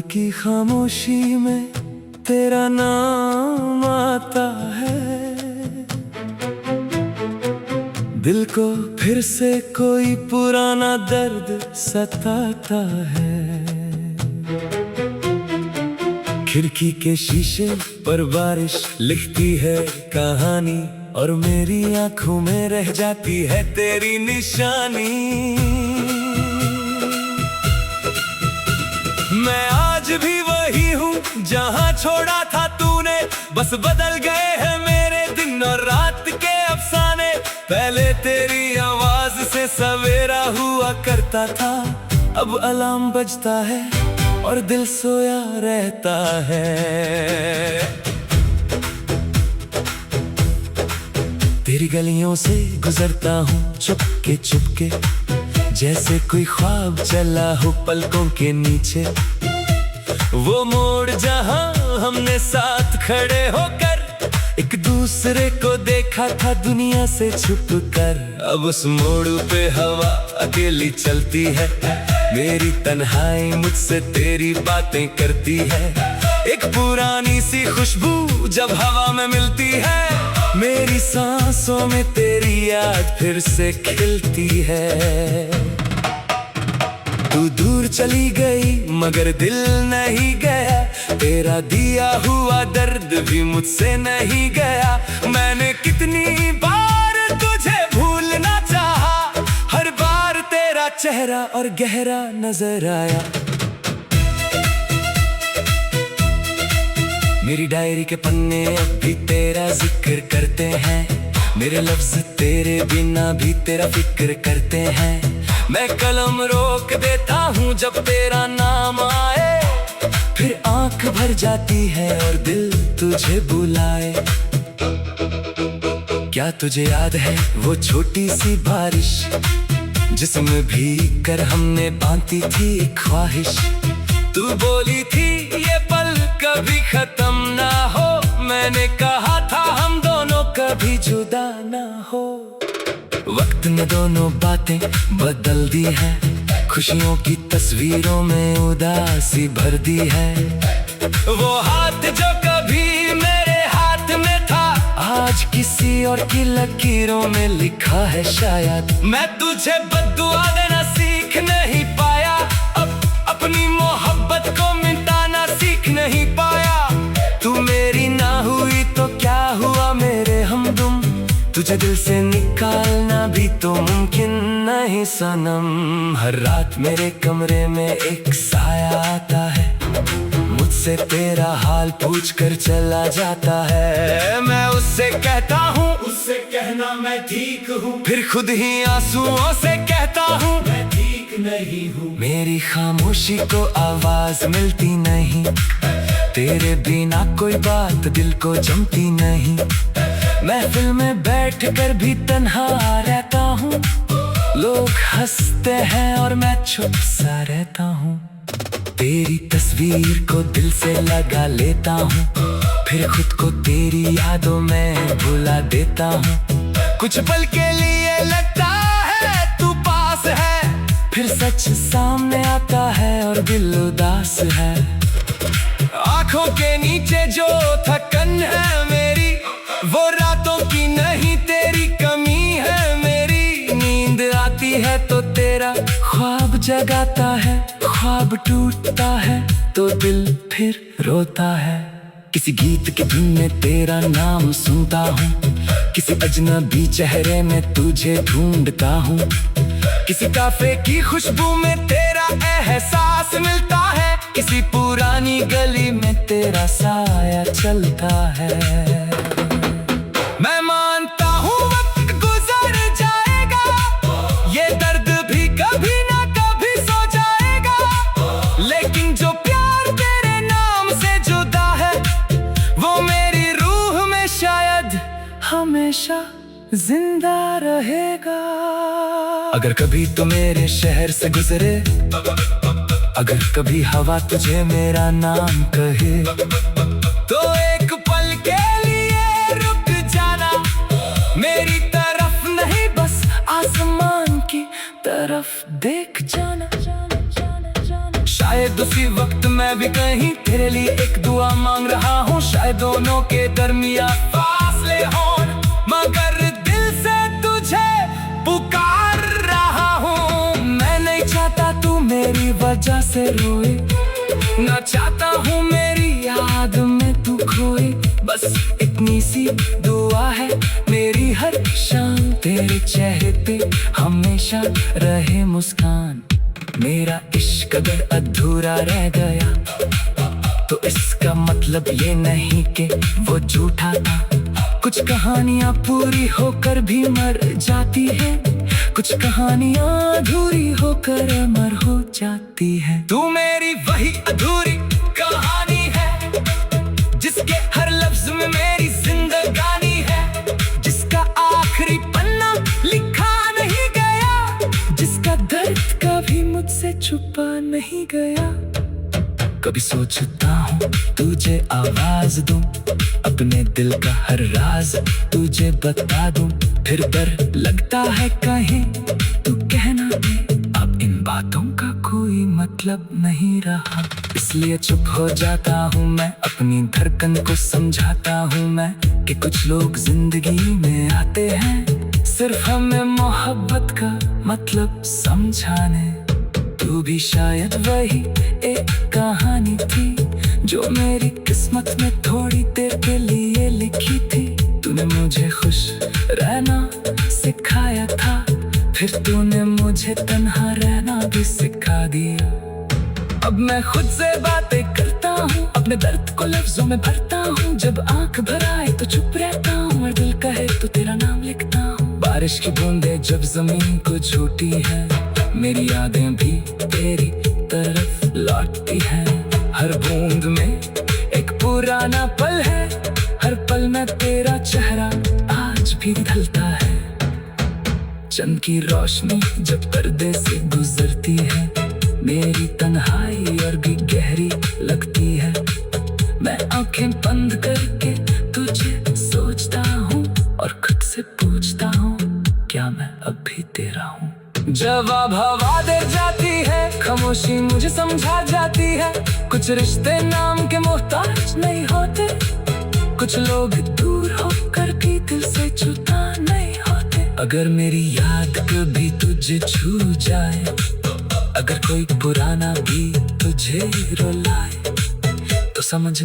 की खामोशी में तेरा नाम आता है। दिल को फिर से कोई पुराना दर्द सताता है। खिड़की के शीशे पर बारिश लिखती है कहानी, और मेरी आंखों में रह जाती है तेरी निशानी। मैं आज भी वही हूँ जहाँ छोड़ा था तूने, बस बदल गए हैं मेरे दिन और रात के अफसाने। पहले तेरी आवाज से सवेरा हुआ करता था, अब अलार्म बजता है और दिल सोया रहता है। तेरी गलियों से गुजरता हूँ चुपके चुपके, जैसे कोई ख्वाब चला हो पलकों के नीचे। वो मोड़ जहाँ हमने साथ खड़े होकर एक दूसरे को देखा था दुनिया से छुप कर। अब उस मोड़ पे हवा अकेली चलती है, मेरी तन्हाई मुझसे तेरी बातें करती है। एक पुरानी सी खुशबू जब हवा में मिलती है, मेरी सांसों में तेरी याद फिर से खिलती है। तू दूर चली गई मगर दिल नहीं गया, तेरा दिया हुआ दर्द भी मुझसे नहीं गया। मैंने कितनी बार तुझे भूलना चाहा, हर बार तेरा चेहरा और गहरा नजर आया। मेरी डायरी के पन्ने अब भी तेरा जिक्र करते हैं, मेरे लफ्ज तेरे बिना भी तेरा फिक्र करते हैं। मैं कलम रोक देता हूँ जब तेरा नाम आए, फिर आंख भर जाती है और दिल तुझे बुलाए। क्या तुझे याद है वो छोटी सी बारिश, जिसमें भीग कर हमने बांधी थी ख्वाहिश। तू बोली थी ये पल कभी खत्म ना हो, मैंने कहा था हम दोनों कभी जुदा ना हो। वक्त ने दोनों बातें बदल दी है, खुशियों की तस्वीरों में उदासी भर दी है। वो हाथ जो कभी मेरे हाथ में था, आज किसी और की लकीरों में लिखा है शायद। मैं तुझे बद्दुआ देना सीख नहीं पाया, अब अपनी मोहब्बत को मिटाना सीख नहीं पाया। तू मेरी ना हुई तो क्या हुआ मेरे हमदम, तुझे दिल से निकालना भी तो मुमकिन नहीं सनम। हर रात मेरे कमरे में एक साया आता है, मुझसे तेरा हाल पूछ कर चला जाता है। मैं उससे कहता हूँ, उससे कहना मैं ठीक हूँ, फिर खुद ही आंसुओं से कहता हूँ मैं ठीक नहीं हूँ। मेरी खामोशी को आवाज मिलती नहीं, तेरे बिना कोई बात दिल को जमती नहीं। महफिल में बैठकर भी तन्हा रहता हूँ, लोग हंसते हैं और मैं चुप सा रहता हूँ। तेरी तस्वीर को दिल से लगा लेता हूँ, फिर खुद को तेरी यादों में भुला देता हूँ। कुछ पल के लिए लगता है तू पास है, फिर सच सामने आता है और दिल उदास है। आंखों के नीचे जो थकन है मेरी, वो रातों की नहीं तेरी कमी है मेरी। नींद आती है तो तेरा ख्वाब जगाता है, ख्वाब टूटता है तो दिल फिर रोता है। किसी गीत की धुन में तेरा नाम सुनता हूँ, किसी अजनबी चेहरे में तुझे ढूंढता हूँ। किसी काफे की खुशबू में तेरा एहसास मिलता है, किसी पुरानी गली में तेरा साया चलता है। मैं मानता हूँ वक्त गुजर जाएगा, ये दर्द भी कभी ना कभी सो जाएगा, लेकिन जो प्यार तेरे नाम से जुदा है, वो मेरी रूह में शायद हमेशा जिंदा रहेगा। अगर कभी तो मेरे शहर से गुजरे, अगर कभी हवा तुझे मेरा नाम कहे, तो एक पल के लिए रुक जाना, मेरी तरफ नहीं बस आसमान तरफ देख जाना। शायद उसी वक्त मैं में कहीं तेरे लिए एक दुआ मांग रहा हूँ। शायद दोनों के दरमिया फासले हों, मगर दिल से तुझे पुकार रहा हूँ। मैं नहीं चाहता तू मेरी वजह से रोए, ना चाहता हूँ मेरी याद में तू खोए। बस इतनी सी दुआ है मेरी हर शाम, तेरे चेहरे पे हमेशा रहे मुस्कान। मेरा इश्क अगर अधूरा रह गया तो इसका मतलब ये नहीं कि वो झूठा था। कुछ कहानियां पूरी होकर भी मर जाती है, कुछ कहानियां अधूरी होकर अमर हो जाती है। तू मेरी वही अधूरी कहानी है, जिसके हर लफ्ज में मेरी जिंदगानी है, जिसका आखिरी पन्ना लिखा नहीं गया, जिसका दर्द कभी मुझसे छुपा नहीं गया। कभी सोचता हूँ तुझे आवाज दूं, अपने दिल का हर राज तुझे बता दूं, फिर डर लगता है कहीं तू कहना दे अब इन बातों का कोई मतलब नहीं रहा। इसलिए चुप हो जाता हूँ मैं, अपनी धड़कन को समझाता हूँ मैं कि कुछ लोग जिंदगी में आते हैं सिर्फ हमें मोहब्बत का मतलब समझाने। तू भी शायद वही एक कहानी थी जो मेरी किस्मत में थोड़ी देर के लिए लिखी थी। तूने मुझे खुश रहना सिखाया था, फिर तूने मुझे तन्हा रहना भी सिखा दिया। अब मैं खुद से बातें करता हूँ, अपने दर्द को लफ्जों में भरता हूँ। जब आंख भर आए तो चुप रहता हूँ, और दिल कहे तो तेरा नाम लिखता हूँ। बारिश की बूंदें जब जमीन को छूती है, मेरी यादें भी तेरी तरफ लौटती हैं। हर बूंद में एक पुराना पल है, हर पल में तेरा चेहरा आज भी ढलता है। चंद की रोशनी जब पर्दे से गुजरती है, मेरी तन्हाई और भी गहरी लगती है। मैं आंखें बंद करके तुझे सोचता हूँ और खुद से पूछता हूँ, क्या मैं अब भी तेरा हूँ? जवाब हवा दे जाती है, खामोशी मुझे समझा जाती है। कुछ रिश्ते नाम के मोहताज नहीं होते, कुछ लोग दूर होकर भी दिल से जुदा नहीं होते। अगर मेरी याद कभी तुझे छू जाए, अगर कोई पुराना भी तुझे रुलाए, तो समझ